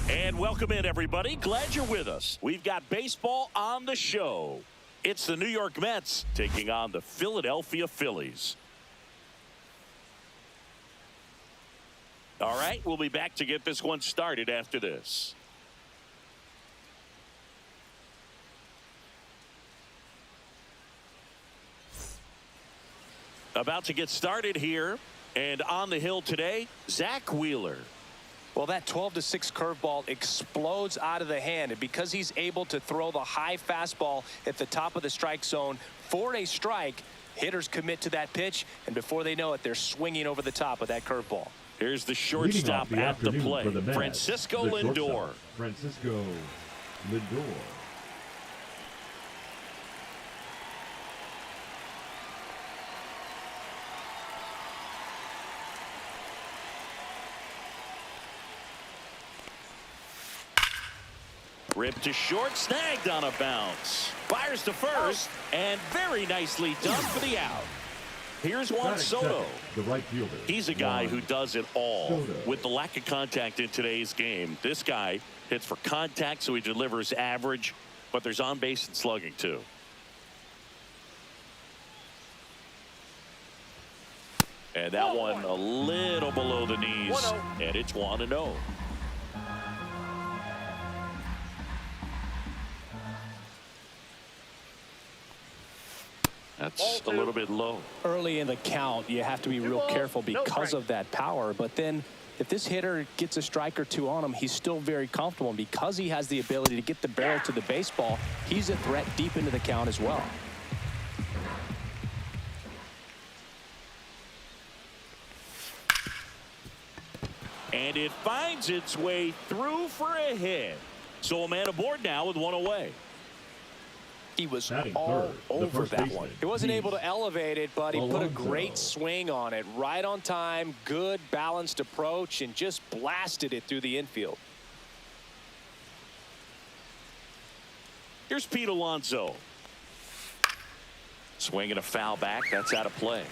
And welcome in, everybody. Glad you're with us. We've got baseball on the show. It's the New York Mets taking on the Philadelphia Phillies. All right, we'll be back to get this one started after this. About to get started here, and on the hill today, Zach Wheeler. Well, that 12-6 curveball explodes out of the hand, and because he's able to throw the high fastball at the top of the strike zone for a strike, hitters commit to that pitch, and before they know it, they're swinging over the top of that curveball. Here's the shortstop at the plate, Francisco Lindor. Francisco Lindor. Ripped to short, snagged on a bounce. Fires to first, and very nicely done for the out. Here's Juan Soto. The right fielder. He's a guy who does it all. With the lack of contact in today's game, this guy hits for contact, so he delivers average, but there's on base and slugging too. And that one a little below the knees, and it's 1-0. That's a little bit low. Early in the count, you have to be real careful because of that power. But then if this hitter gets a strike or two on him, he's still very comfortable. And because he has the ability to get the barrel to the baseball, he's a threat deep into the count as well. And it finds its way through for a hit. So a man aboard now with one away. He was all over that one. He wasn't able to elevate it, but he put a great swing on it. Right on time, good balanced approach, and just blasted it through the infield. Here's Pete Alonso. Swinging a foul back. That's out of play.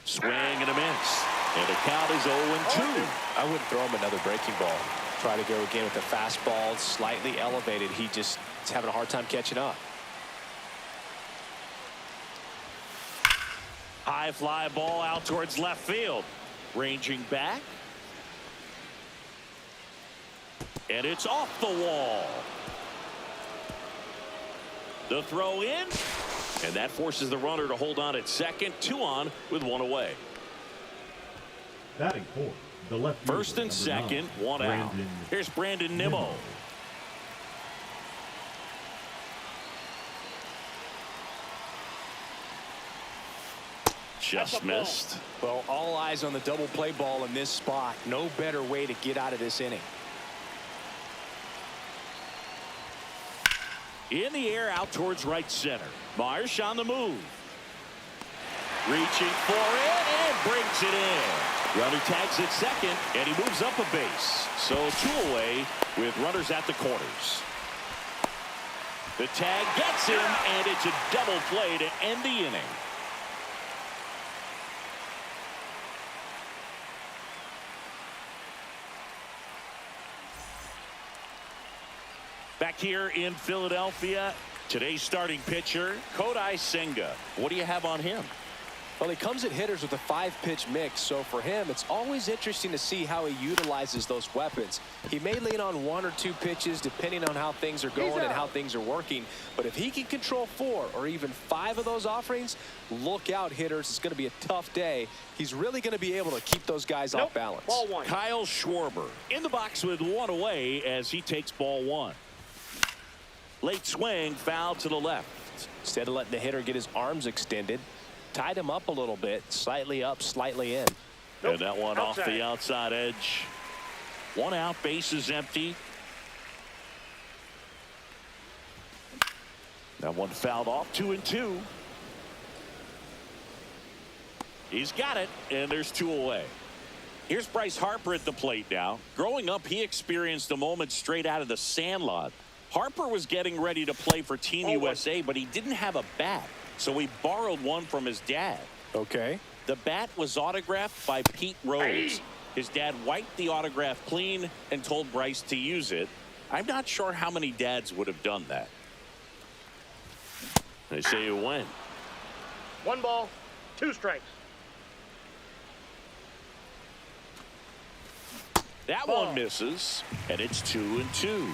Swing and a miss. And the count is 0-2. I wouldn't throw him another breaking ball. Try to go again with the fastball, slightly elevated. He just is having a hard time catching up. High fly ball out towards left field. Ranging back. And it's off the wall. The throw in. And that forces the runner to hold on at second. 2 on with 1 away. Batting fourth. The left fielder, first and second, 1 out. Here's Brandon Nimmo. Just missed. Well, all eyes on the double play ball in this spot. No better way to get out of this inning. In the air out towards right center. Marsh on the move. Reaching for it and brings it in. Runner tags at second, and he moves up a base. So 2 away with runners at the corners. The tag gets him, and it's a double play to end the inning. Back here in Philadelphia, today's starting pitcher, Kodai Senga. What do you have on him? Well, he comes at hitters with a 5-pitch mix, so for him, it's always interesting to see how he utilizes those weapons. He may lean on 1 or 2 pitches depending on how things are going and how things are working, but if he can control 4 or even 5 of those offerings, look out, hitters. It's going to be a tough day. He's really going to be able to keep those guys off balance. Ball 1. Kyle Schwarber in the box with 1 away as he takes ball 1. Late swing, foul to the left. Instead of letting the hitter get his arms extended, tied him up a little bit, slightly up, slightly in. And that one off the outside edge. 1 out, bases empty. That one fouled off, 2-2. He's got it, and there's 2 away. Here's Bryce Harper at the plate now. Growing up, he experienced a moment straight out of the sandlot. Harper was getting ready to play for Team USA, but he didn't have a bat, so he borrowed one from his dad. Okay. The bat was autographed by Pete Rose. His dad wiped the autograph clean and told Bryce to use it. I'm not sure how many dads would have done that. They say you win. 1 ball, 2 strikes. That one misses, and it's 2-2.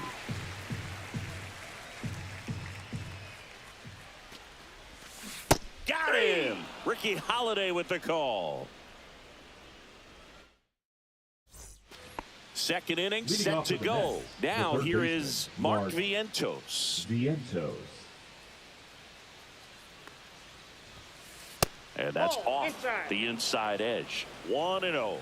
Got him! Ricky Holiday with the call. Second inning set to go. Now here is Mark Vientos. And that's off the inside edge. 1-0.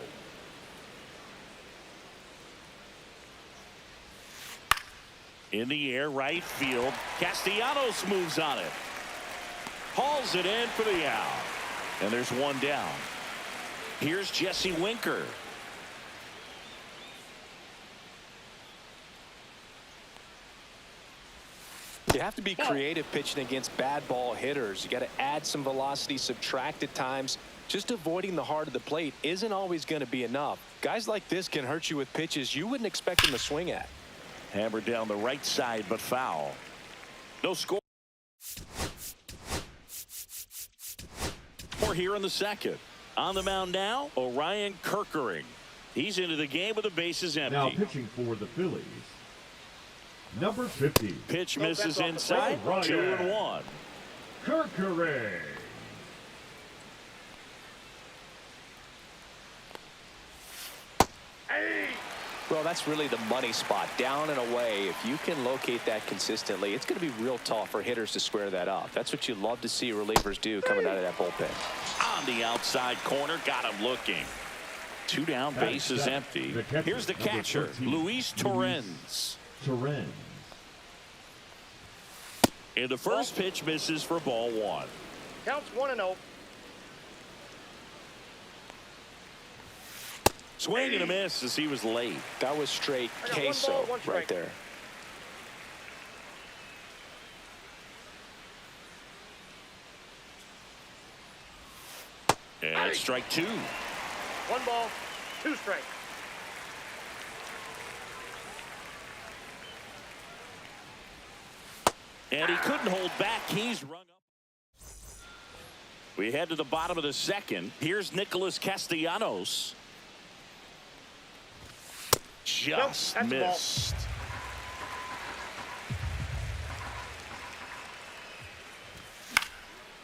In the air, right field. Castellanos moves on it. Hauls it in for the out. And there's 1 down. Here's Jesse Winker. You have to be creative pitching against bad ball hitters. You got to add some velocity, subtract at times. Just avoiding the heart of the plate isn't always going to be enough. Guys like this can hurt you with pitches you wouldn't expect them to swing at. Hammered down the right side, but foul. No score. We're here in the second. On the mound now, Orion Kerkering. He's into the game with the bases empty. Now pitching for the Phillies, number 50. Pitch misses inside. 2-1. Kerkering. Well, that's really the money spot, down and away. If you can locate that consistently, it's going to be real tough for hitters to square that up. That's what you love to see relievers do coming out of that bullpen. On the outside corner, got him looking. 2 down, bases empty. Here's the catcher, Luis Torrens. And the first pitch misses for ball 1. Counts 1-0. Swing and a miss as he was late. That was straight queso right there. And strike 2. 1 ball, 2 strikes. And he couldn't hold back. He's rung up. We head to the bottom of the second. Here's Nicholas Castellanos. Just missed.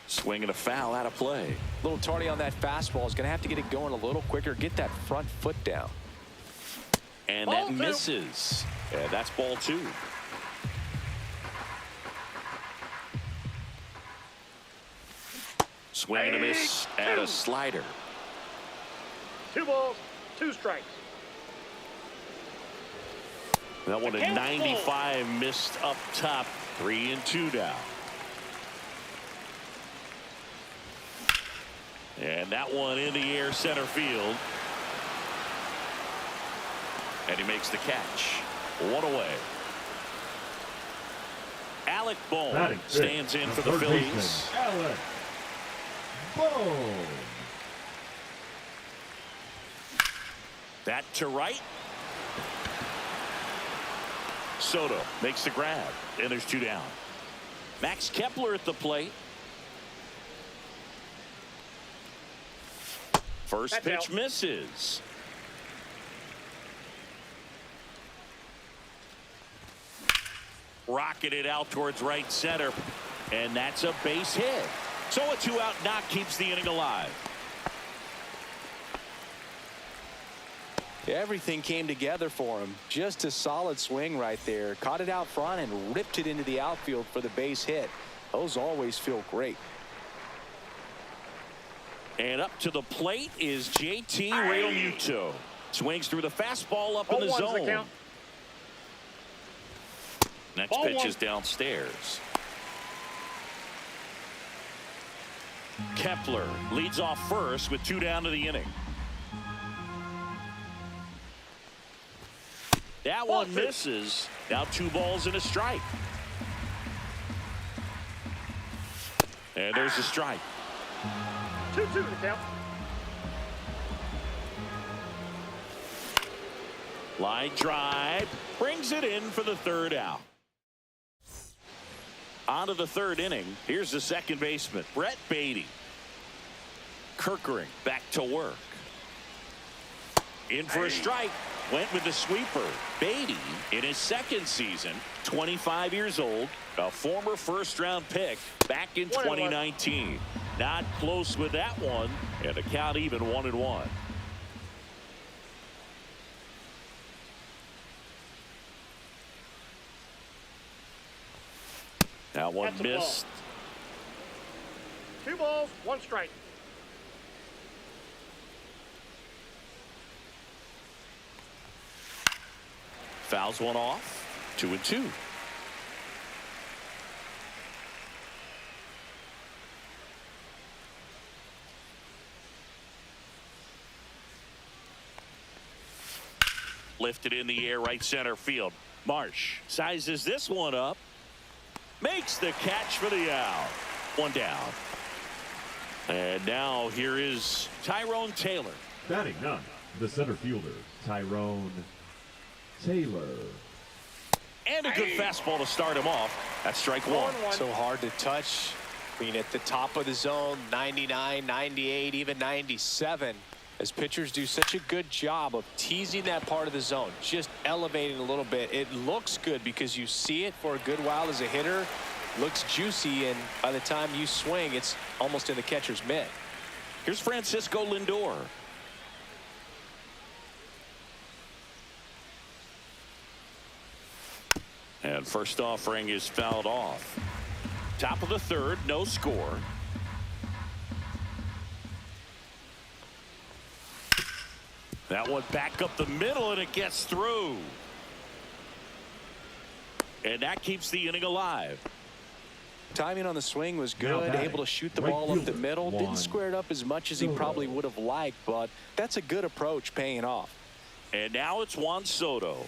Swinging a foul out of play. A little tardy on that fastball. Is going to have to get it going a little quicker. Get that front foot down. And that misses. Yeah, that's ball 2. Swing and a miss and a slider. 2 balls, 2 strikes. That one at 95 missed up top. 3-2 down. And that one in the air center field. And he makes the catch. 1 away. Alec Bohm stands in for the Phillies. Alec Bohm. That to right. Soto makes the grab, and there's 2 down. Max Kepler at the plate. First That's pitch out. misses. Rocketed out towards right center. And that's a base hit. So a 2-out knock keeps the inning alive. Everything came together for him. Just a solid swing right there. Caught it out front and ripped it into the outfield for the base hit. Those always feel great. And up to the plate is JT Realmuto. Swings through the fastball up in the 0-1's zone. the count. Next Ball pitch one. is downstairs. Kepler leads off first with 2 down to the inning. That one misses. Now 2 balls and a strike. And there's a strike. 2-2 to count. Line drive brings it in for the 3rd out. On to the 3rd inning. Here's the second baseman, Brett Beatty. Kirkering back to work. In for a strike. Went with the sweeper. Beatty, in his 2nd season, 25 years old, a former 1st-round pick back in 2019. Not close with that one, and the count even 1-1. That one That's a missed. 2 balls, 1 strike. Fouls one off. 2-2. Lifted in the air, right center field. Marsh sizes this one up. Makes the catch for the out. 1 down. And now here is Tyrone Taylor. Batting 9th, the center fielder, Tyrone Taylor. And a good fastball to start him off. That's strike 1. 1-1. So hard to touch. I mean, at the top of the zone, 99, 98, even 97. As pitchers do such a good job of teasing that part of the zone, just elevating a little bit. It looks good because you see it for a good while as a hitter. Looks juicy, and by the time you swing, it's almost in the catcher's mitt. Here's Francisco Lindor. And first offering is fouled off. Top of the 3rd, no score. That one back up the middle, and it gets through. And that keeps the inning alive. Timing on the swing was Now good, batting, able to shoot the right ball up the fielder, middle. Juan Didn't square it up as much as he Soto. probably would have liked, but that's a good approach paying off. And now it's Juan Soto.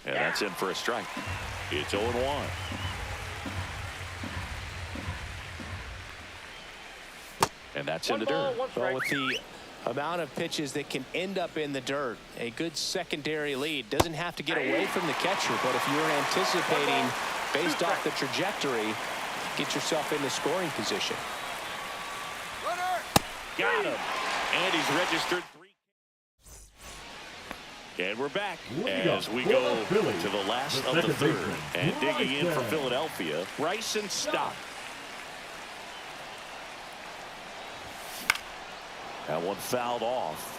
And that's in for a strike. It's 0-1. And that's in 1 the ball, dirt. 1 Well, strike. with the amount of pitches that can end up in the dirt, a good secondary lead. Doesn't have to get away from the catcher, but if you're anticipating based off the trajectory, get yourself into scoring position. Got him. And he's registered 3. And we're back as we go to the last of the 3rd. And digging in for Philadelphia, Bryson Stott. That one fouled off.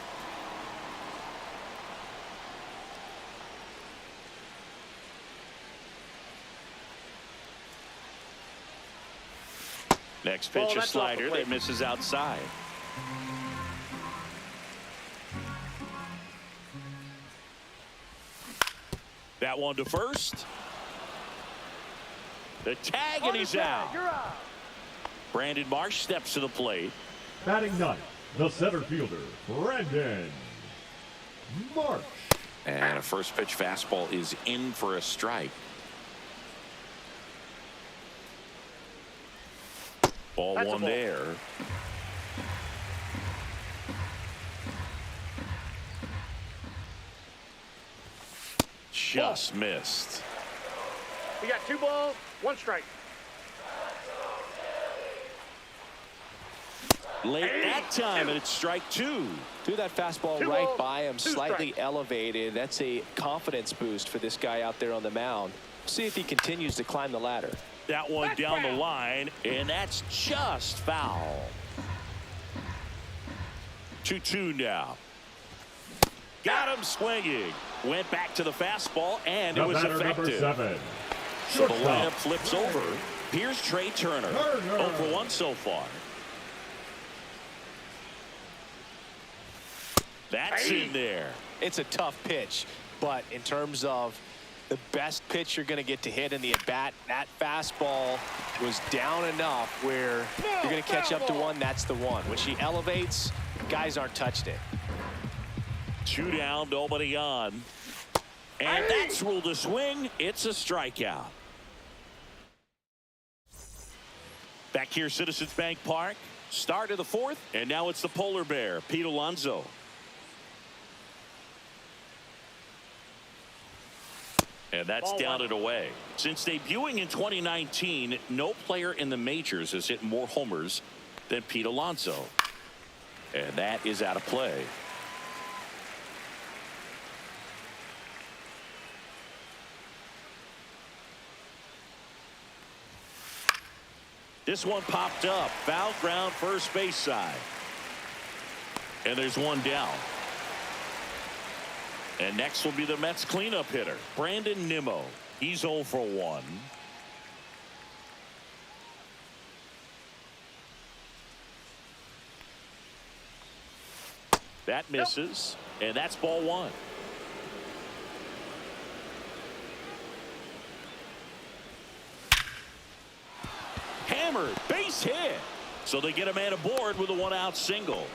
Next pitch, a that's off the slider plate. that misses outside. That one to first. The tag, and he's out. You're out. Brandon Marsh steps to the plate. Batting 9th, the center fielder, Brandon Marsh. And a first pitch fastball is in for a strike. Ball That's a 1 ball. there. Just missed. We got 2 balls, 1 strike. Late that time, and it's strike two. Threw that fastball 2-0, right by him, 2 slightly strikes. elevated. That's a confidence boost for this guy out there on the mound. See if he continues to climb the ladder. That one That's down the foul. line, and that's just foul. 2-2 now. Got him swinging. Went back to the fastball, and The it was batter, number effective. 7. So the Shortstop. lineup flips over. Here's Trey Turner. 0 for 1 so far. That's in there. It's a tough pitch, but in terms of the best pitch you're going to get to hit in the at-bat, that fastball was down enough where you're going to catch up to one. That's the one. When she elevates, guys aren't touched it. 2 down, nobody on. And that's ruled a swing. It's a strikeout. Back here, Citizens Bank Park. Start of the 4th, and now it's the polar bear, Pete Alonso. And that's Ball down one. and away. Since debuting in 2019, no player in the majors has hit more homers than Pete Alonso. And that is out of play. This one popped up. Foul ground, first base side. And there's one down. And next will be the Mets cleanup hitter, Brandon Nimmo. He's 0 for 1. That misses, and that's ball 1. Hammered, base hit. So they get a man aboard with a 1-out single.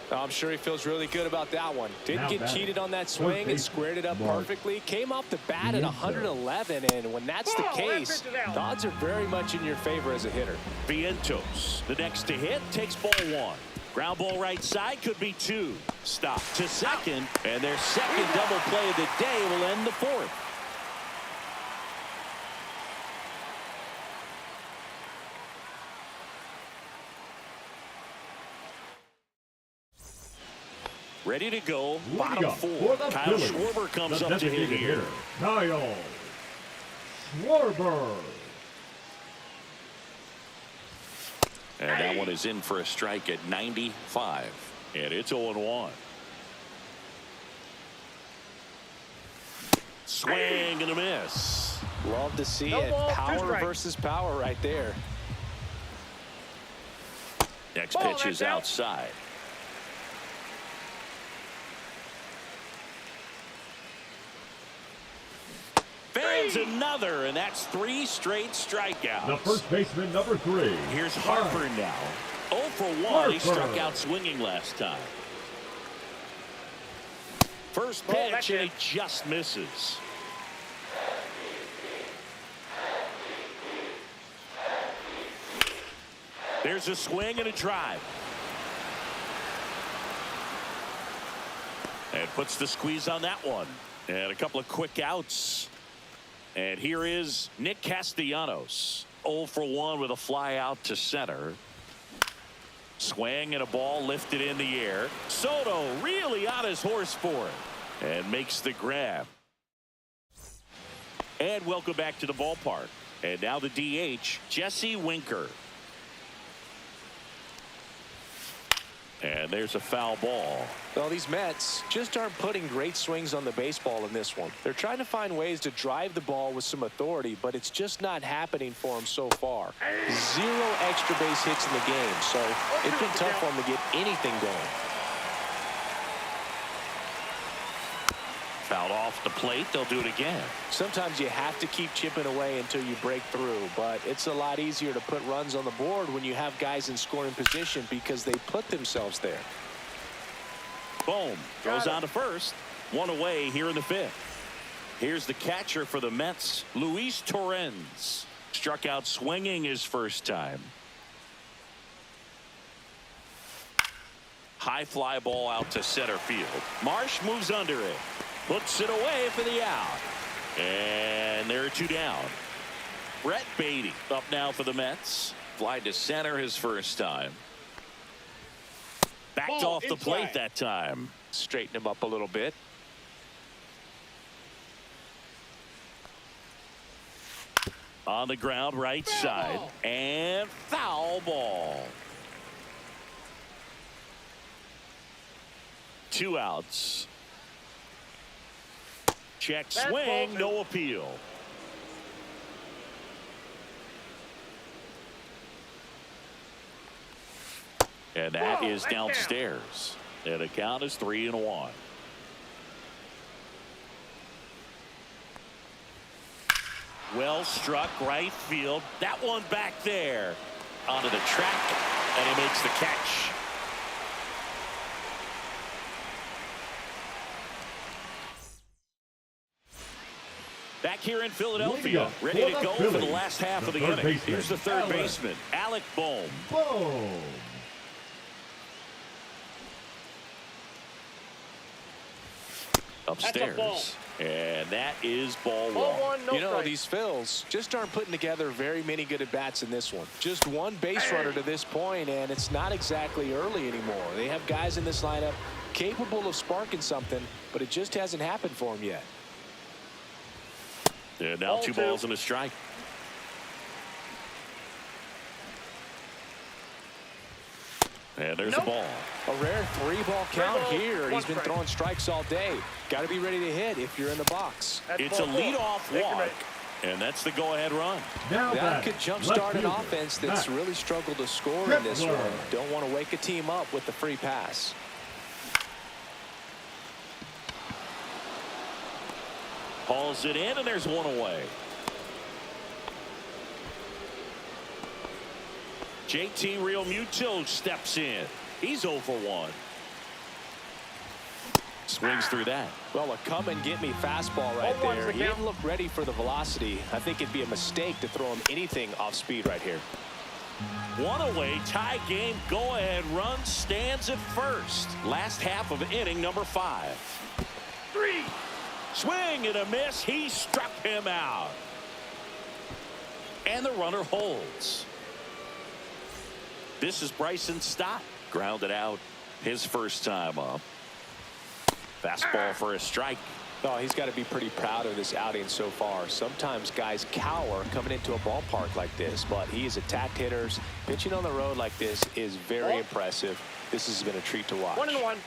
I'm sure he feels really good about that one. Didn't Now get batting. cheated on that Third swing and base, squared it up Mark. perfectly. Came off the bat at Viento. 111, and when that's the Ball, that case, pitch is out. the odds are very much in your favor as a hitter. Vientos, the next to hit, takes ball 1. Ground ball right side, could be 2. Stop to second, and their second double play of the day will end the 4th. Ready to go, bottom Leading up 4. for the Kyle Phillies, Schwarber comes the up to hit designated here. hitter, Kyle Schwarber. And that one is in for a strike at 95. And it's 0-1. Swing and a miss. Love to see No it. ball, 2 Power strikes. versus power right there. Next Ball, pitch is that's out. outside. Fans another, and that's 3 straight strikeouts. The first baseman, number 3. Here's Harper now. 0 for 1. He struck Harper. out swinging last time. First Ball, pitch, that's and it. he just misses. There's a swing and a drive. And puts the squeeze on that one. And a couple of quick outs. And here is Nick Castellanos. 0 for 1 with a fly out to center. Swing and a ball lifted in the air. Soto really on his horse for it. And makes the grab. And welcome back to the ballpark. And now the DH, Jesse Winker. And there's a foul ball. Well, these Mets just aren't putting great swings on the baseball in this one. They're trying to find ways to drive the ball with some authority, but it's just not happening for them so far. 0 extra base hits in the game, so it's been tough for them to get anything going. Fouled off the plate. They'll do it again. Sometimes you have to keep chipping away until you break through, but it's a lot easier to put runs on the board when you have guys in scoring position because they put themselves there. Boom. Goes Got it. on to first. 1 away here in the 5th. Here's the catcher for the Mets, Luis Torrens. Struck out swinging his first time. High fly ball out to center field. Marsh moves under it. Puts it away for the out. And there are 2 down. Brett Beatty up now for the Mets. Fly to center his first time. Backed off the plate that time. Straighten him up a little bit. On the ground, right side. And foul ball. 2 outs. Check swing, no appeal. And that is downstairs. And the count is 3-1. Well struck right field. That one back there. Onto the track. And he makes the catch. Back here in Philadelphia, ready to go for the last half of the inning. Here's the third baseman, Alec Bohm. Upstairs. And that is ball one. You know, these Phils just aren't putting together very many good at-bats in this one. Just one base runner to this point, and it's not exactly early anymore. They have guys in this lineup capable of sparking something, but it just hasn't happened for them yet. And now 2 balls and a strike. And there's the ball. A rare 3-ball count here. He's been throwing strikes all day. Got to be ready to hit if you're in the box. It's a leadoff walk, and that's the go-ahead run. That could jumpstart an offense that's really struggled to score in this one. Don't want to wake a team up with the free pass. Hauls it in, and there's one away. JT Realmuto steps in. He's 0 for 1. Swings through that. Well, a come-and-get-me fastball right there. He didn't look ready for the velocity. I think it'd be a mistake to throw him anything off speed right here. 1 away, tie game, go-ahead run, stands at first. Last half of inning number 5. 3. Swing and a miss. He struck him out. And the runner holds. This is Bryson Stott. Grounded out his first time up. Fastball for a strike. Oh, he's got to be pretty proud of this outing so far. Sometimes guys cower coming into a ballpark like this, but he has attacked hitters. Pitching on the road like this is very impressive. This has been a treat to watch. 1-1.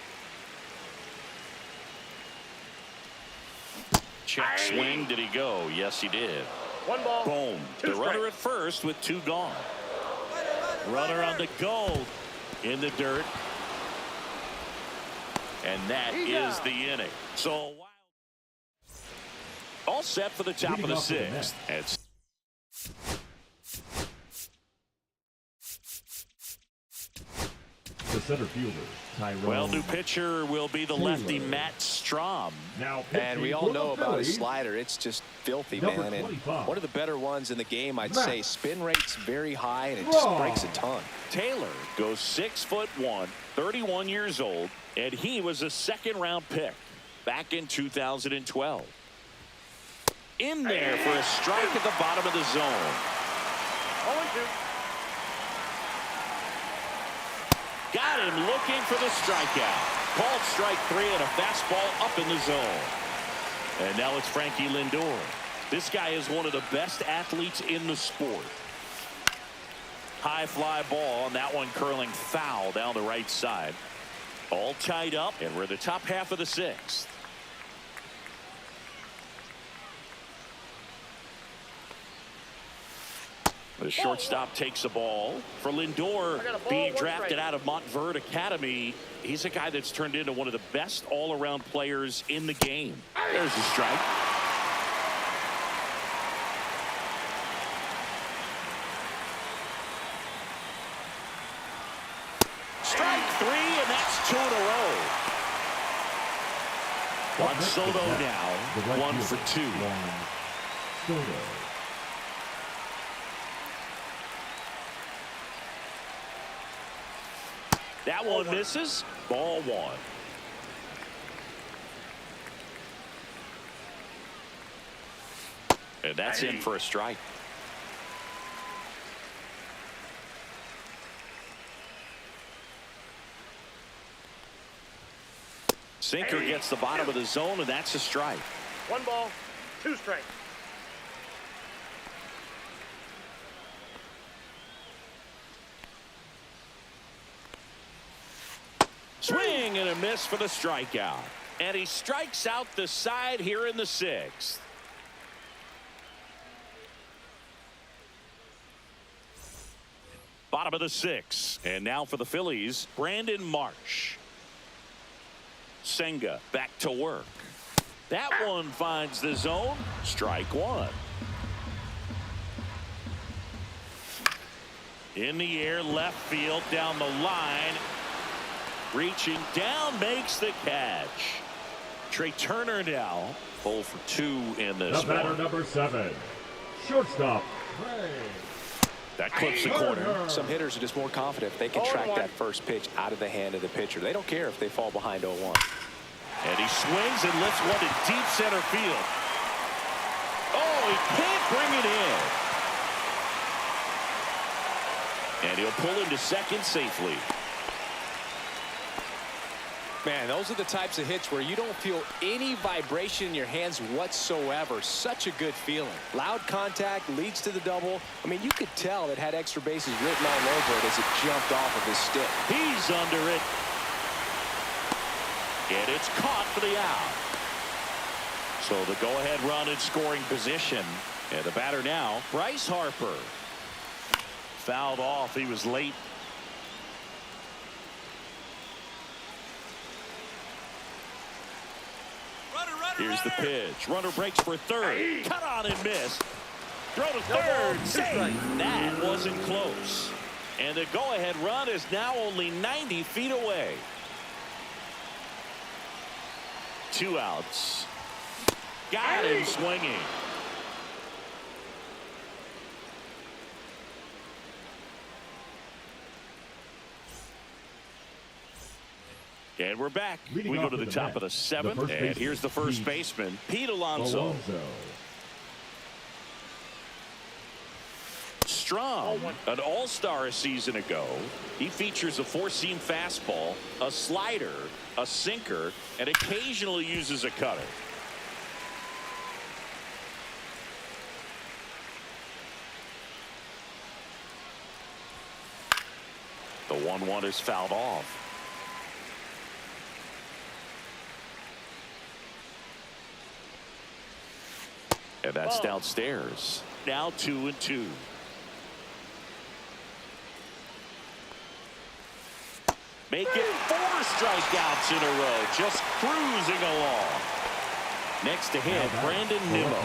Check swing. Did he go? Yes, he did. 1 ball. Boom. The runner at first with 2 gone. Runner on the go in the dirt. And that is the inning. So all set for the top of the 6th. It's the center fielder, Tyrone. well, new pitcher will be the lefty Matt Strom. And we all know about his slider. It's just filthy, man. And one of the better ones in the game, I'd say. Spin rate's very high, and it just breaks a ton. Taylor goes 6'1", 31 years old, and he was a 2nd-round pick back in 2012. In there for a strike at the bottom of the zone. 0-2. Got him looking for the strikeout. Called strike 3 and a fastball up in the zone. And now it's Frankie Lindor. This guy is one of the best athletes in the sport. High fly ball, and that one curling foul down the right side. All tied up, and we're the top half of the 6th. The shortstop takes the ball. For Lindor, being drafted out of Montverde Academy, he's a guy that's turned into one of the best all-around players in the game. There's a strike. Strike 3, and that's 2 in a row. Juan Soto now, 1 for 2. Soto. That one misses. Ball 1. And that's in for a strike. Sinker gets the bottom of the zone, and that's a strike. 1 ball, 2 strikes. Swing and a miss for the strikeout. And he strikes out the side here in the 6th. Bottom of the 6th. And now for the Phillies, Brandon Marsh. Senga back to work. That one finds the zone. Strike 1. In the air, left field, down the line. Reaching down, makes the catch. Trey Turner now 0 for 2 in this The batter, one. number 7, shortstop, Trey. That clips the corner. Some hitters are just more confident if they can track that first pitch out of the hand of the pitcher. They don't care if they fall behind 0-1. And he swings and lifts one to deep center field. Oh, he can't bring it in. And he'll pull into second safely. Man, those are the types of hits where you don't feel any vibration in your hands whatsoever. Such a good feeling. Loud contact leads to the double. I mean, you could tell it had extra bases written all over it as it jumped off of his stick. He's under it. And it's caught for the out. So the go-ahead run in scoring position. And the batter now, Bryce Harper. Fouled off. He was late. Here's the pitch. Runner breaks for third. Cut on and missed. Throw to third. Save. That wasn't close. And the go-ahead run is now only 90 feet away. 2 outs. Got him swinging. And we're back. Leading We go off to the in the top net, of the 7th. the first And baseman, here's the first baseman, Pete Alonso. Strong, an all-star a season ago. He features a 4-seam fastball, a slider, a sinker, and occasionally uses a cutter. The 1-1 is fouled off. And that's downstairs. Now 2-2. Make it 4 strikeouts in a row. Just cruising along. Next to him, Brandon Nimmo.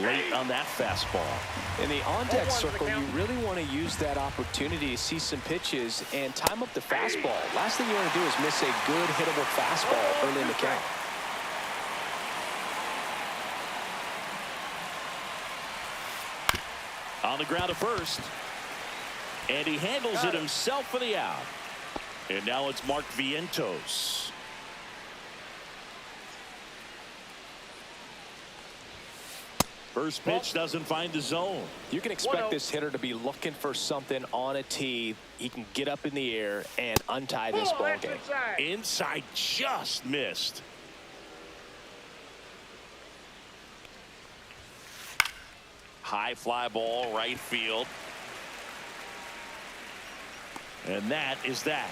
Late on that fastball. In the on-deck circle, you really want to use that opportunity to see some pitches and time up the fastball. Last thing you want to do is miss a good hittable fastball early in the count. On the ground at first. And he handles it himself for the out. And now it's Mark Vientos. First pitch doesn't find the zone. You can expect this hitter to be looking for something on a tee. He can get up in the air and untie this ball game. Inside just missed. High fly ball, right field. And that is that.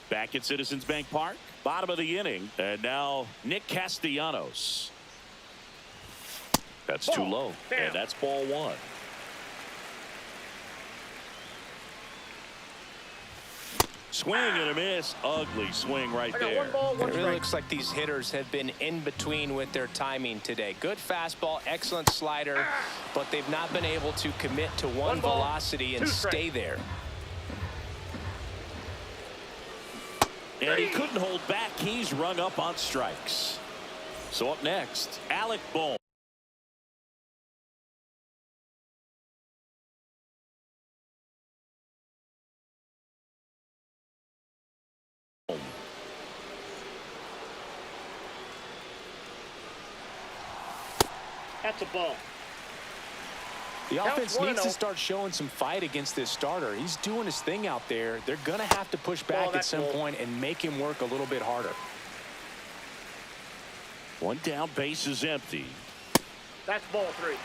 Back at Citizens Bank Park, bottom of the inning, and now Nick Castellanos. That's too low, and that's ball 1. Swing and a miss. Ugly swing right there. It really looks like these hitters have been in between with their timing today. Good fastball, excellent slider, but they've not been able to commit to one velocity and stay there. And he couldn't hold back. He's rung up on strikes. So up next, Alec Bohm. That's a ball. The offense needs to 1-0. start showing some fight against this starter. He's doing his thing out there. They're going to have to push back at some point and make him work a little bit harder. One down, base is empty. That's ball 3.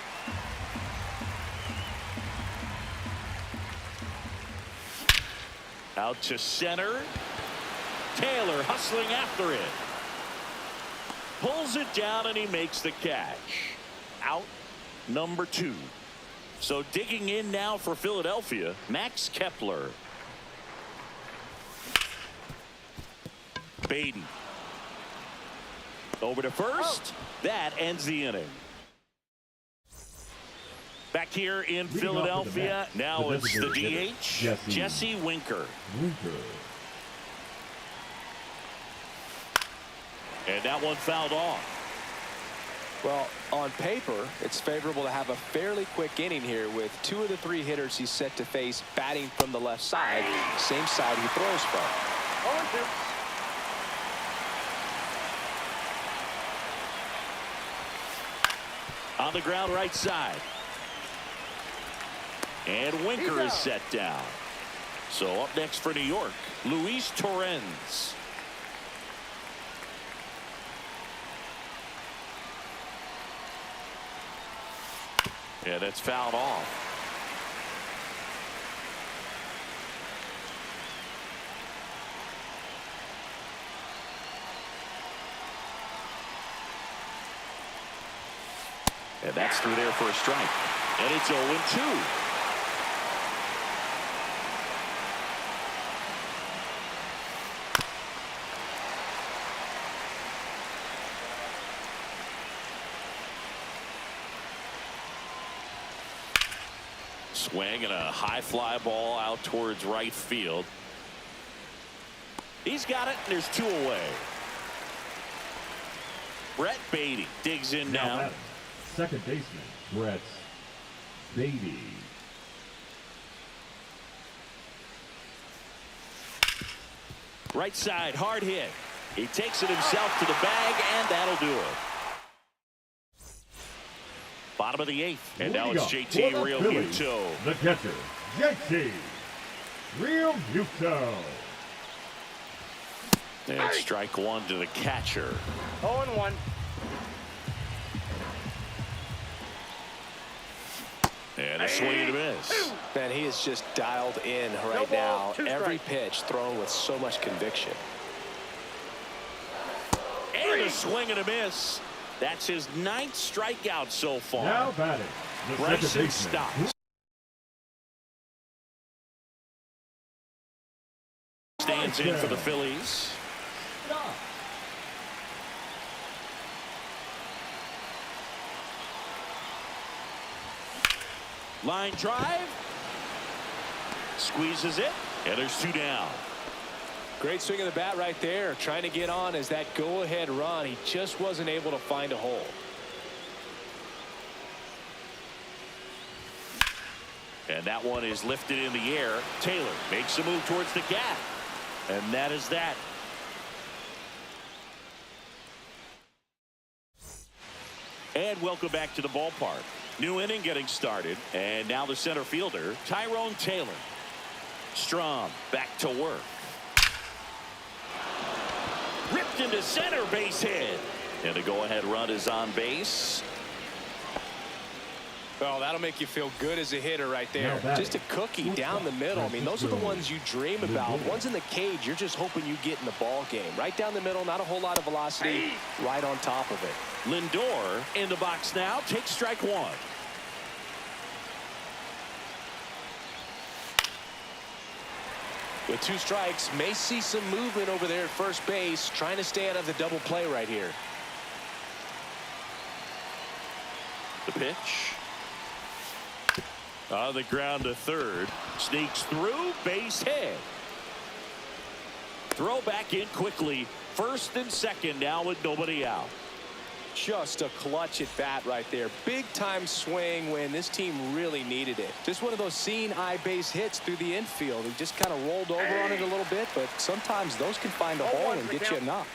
Out to center. Taylor hustling after it. Pulls it down and he makes the catch. Out number 2. So digging in now for Philadelphia, Max Kepler. Baden. Over to first. That ends the inning. Back here in Philadelphia, now it's the DH, Jesse Winker. And that one fouled off. Well, on paper, it's favorable to have a fairly quick inning here with 2 of the 3 hitters he's set to face batting from the left side, same side he throws from. 0-2. On the ground right side. And Winker is set down. So up next for New York, Luis Torrens. Yeah, that's fouled off. And that's through there for a strike. And it's 0-2. Swing and a high fly ball out towards right field. He's got it, and there's 2 away. Brett Beatty digs in now. Second baseman, Brett Beatty. Right side, hard hit. He takes it himself to the bag, and that'll do it. Bottom of the 8th, and now it's JT Realmuto. The catcher, JT Realmuto. And strike 1 to the catcher. 0-1. And a swing and a miss. Man, he is just dialed in right now. Every pitch thrown with so much conviction. And a swing and a miss. That's his 9th strikeout so far. Now batting, the Bryson second baseman. stops. Stands in for the Phillies. Stop. Line drive. Squeezes it. And there's 2 down. Great swing of the bat right there, trying to get on as that go-ahead run. He just wasn't able to find a hole. And that one is lifted in the air. Taylor makes a move towards the gap. And that is that. And welcome back to the ballpark. New inning getting started. And now the center fielder, Tyrone Taylor. Strom back to work. Ripped into center, base hit. And the go-ahead run is on base. Well, that'll make you feel good as a hitter right there. Just a cookie down the middle. I mean, those are the ones you dream about. Ones in the cage, you're just hoping you get in the ball game. Right down the middle, not a whole lot of velocity, right on top of it. Lindor in the box now, takes strike 1. With 2 strikes, may see some movement over there at first base, trying to stay out of the double play right here. The pitch. On the ground to third. Sneaks through, base hit. Throw back in quickly. First and second now with nobody out. Just a clutch at bat right there. Big time swing when this team really needed it. Just one of those seeing eye base hits through the infield. He just kind of rolled over on it a little bit, but sometimes those can find a hole and get you a knock.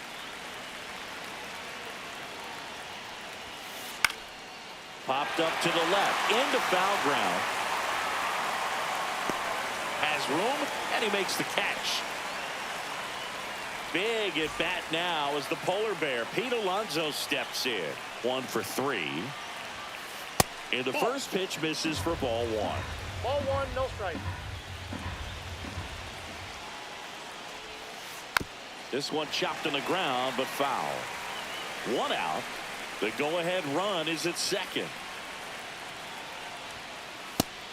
Popped up to the left, into foul ground. Has room, and he makes the catch. Big at bat now as the polar bear, Pete Alonso, steps in. 1 for 3. And the first pitch misses for ball 1. Ball 1, no strike. This one chopped on the ground, but foul. 1 out. The go-ahead run is at second.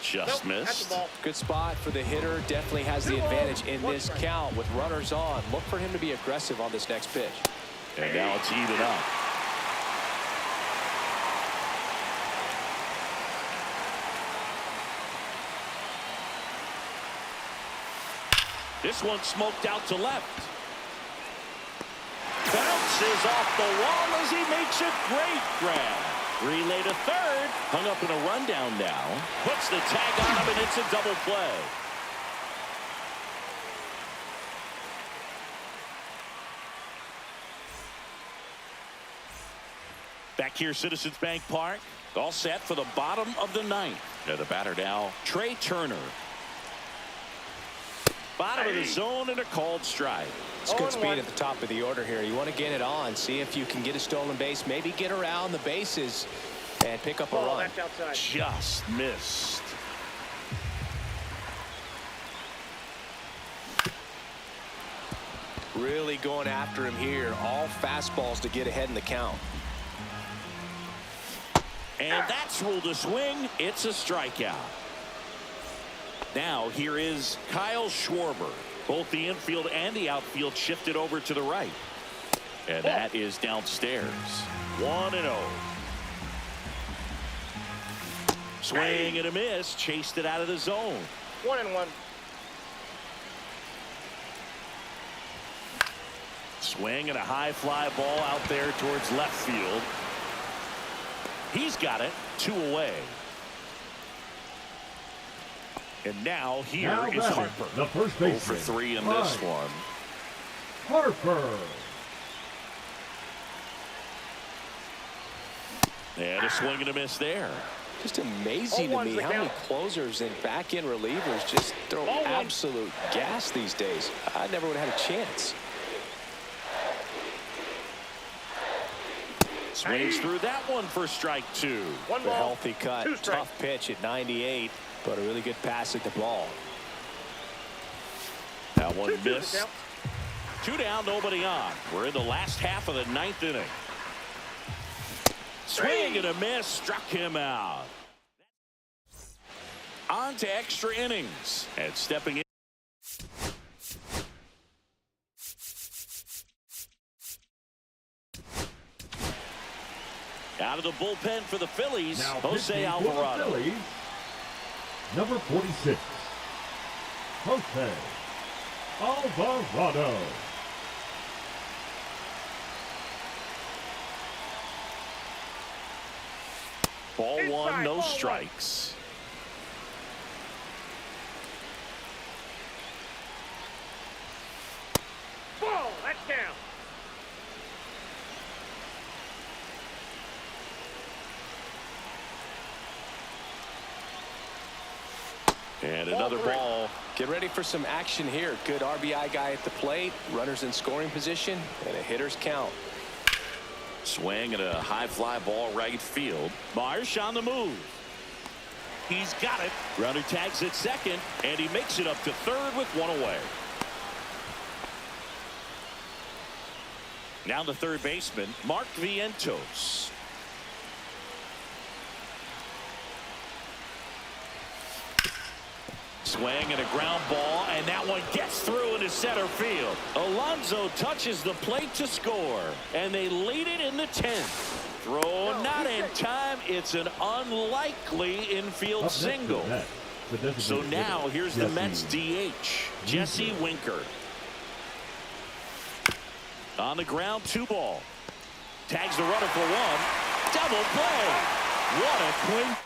Just Nope, that's missed. the ball. Good spot for the hitter. Definitely has the 2-0, advantage in 1 this strike. count with runners on. Look for him to be aggressive on this next pitch. And now it's even up. This one smoked out to left. Bounces off the wall as he makes a great grab. Relay to third. Hung up in a rundown now. Puts the tag on him, and it's a double play. Back here, Citizens Bank Park. All set for the bottom of the 9th. And the batter now, Trey Turner. Bottom of the zone and a called strike. It's good 0-1. speed at the top of the order here. You want to get it on, see if you can get a stolen base, maybe get around the bases and pick up a Ball, run. that's outside. Just missed. Really going after him here. All fastballs to get ahead in the count. And that's ruled a swing. It's a strikeout. Now here is Kyle Schwarber. Both the infield and the outfield shifted over to the right. And that is downstairs. 1-0. Swing and a miss. Chased it out of the zone. 1-1. Swing and a high fly ball out there towards left field. He's got it. 2 away. And now here Now is batting, Harper. the first 0 baseman. for 3 in this Right. one. Harper. And a swing and a miss there. Just amazing to 0-1's me the how many count. closers and back-end relievers just throw 0-1. absolute gas these days. I never would have had a chance. Swings through that one for strike 2. 1 A ball, healthy cut. 2 strikes. Tough pitch at 98, but a really good pass at the ball. That one 2-2 the missed. count. 2 down, nobody on. We're in the last half of the 9th inning. Swing and a miss, struck him out. On to extra innings. And stepping in. Out of the bullpen for the Phillies, Now Jose pitching for the Alvarado. Phillies, number 46, Jose Alvarado. Ball 1, Inside, no ball 1. strikes. Ball, that's down. And Ball another 3. ball. Get ready for some action here. Good RBI guy at the plate, runners in scoring position, and a hitter's count. Swing and a high fly ball right field. Marsh on the move. He's got it. Runner tags at second, and he makes it up to third with 1 away. Now the third baseman, Mark Vientos. Swing and a ground ball, and that one gets through into center field. Alonso touches the plate to score, and they lead it in the 10th. Throw not in time. It's an unlikely infield Up next to the single. Mets, the designated So now hitter, here's the Jesse Mets DH, Jesse Winker. On the ground, 2 ball. Tags the runner for 1. Double play. What a clean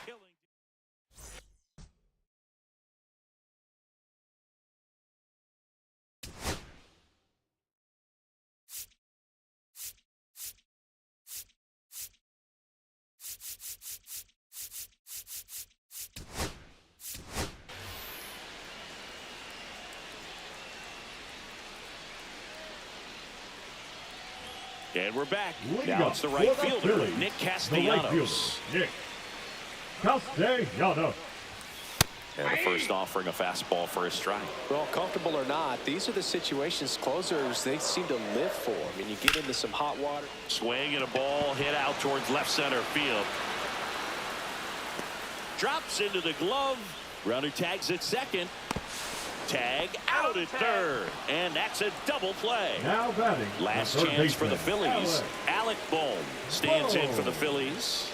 And we're back. Leading Now up it's the right for the fielder, Phillies, Nick the right Castellanos. fielder, Nick Castellanos. And the first offering a fastball for a strike. Well, comfortable or not, these are the situations closers they seem to live for. I mean, you get into some hot water. Swing and a ball hit out towards left center field. Drops into the glove. Runner tags at second. Tag out at third. And that's a double play. Now batting. Last the third chance for the baseman, Phillies. Alec Bohm stands in for the Phillies.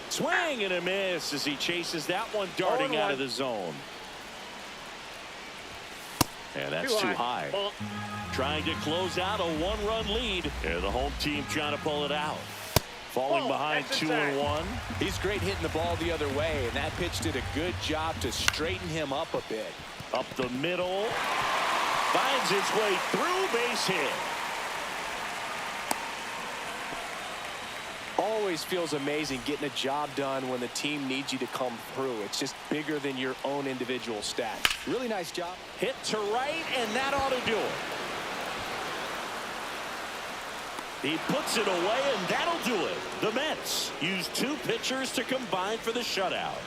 Swing and a miss as he chases that one darting out of the zone. And that's too high. Trying to close out a one-run lead. And the home team trying to pull it out. Falling behind 2-1. He's great hitting the ball the other way, and that pitch did a good job to straighten him up a bit. Up the middle. Finds its way through, base hit. Always feels amazing getting a job done when the team needs you to come through. It's just bigger than your own individual stats. Really nice job. Hit to right, and that ought to do it. He puts it away, and that'll do it. The Mets use two pitchers to combine for the shutout.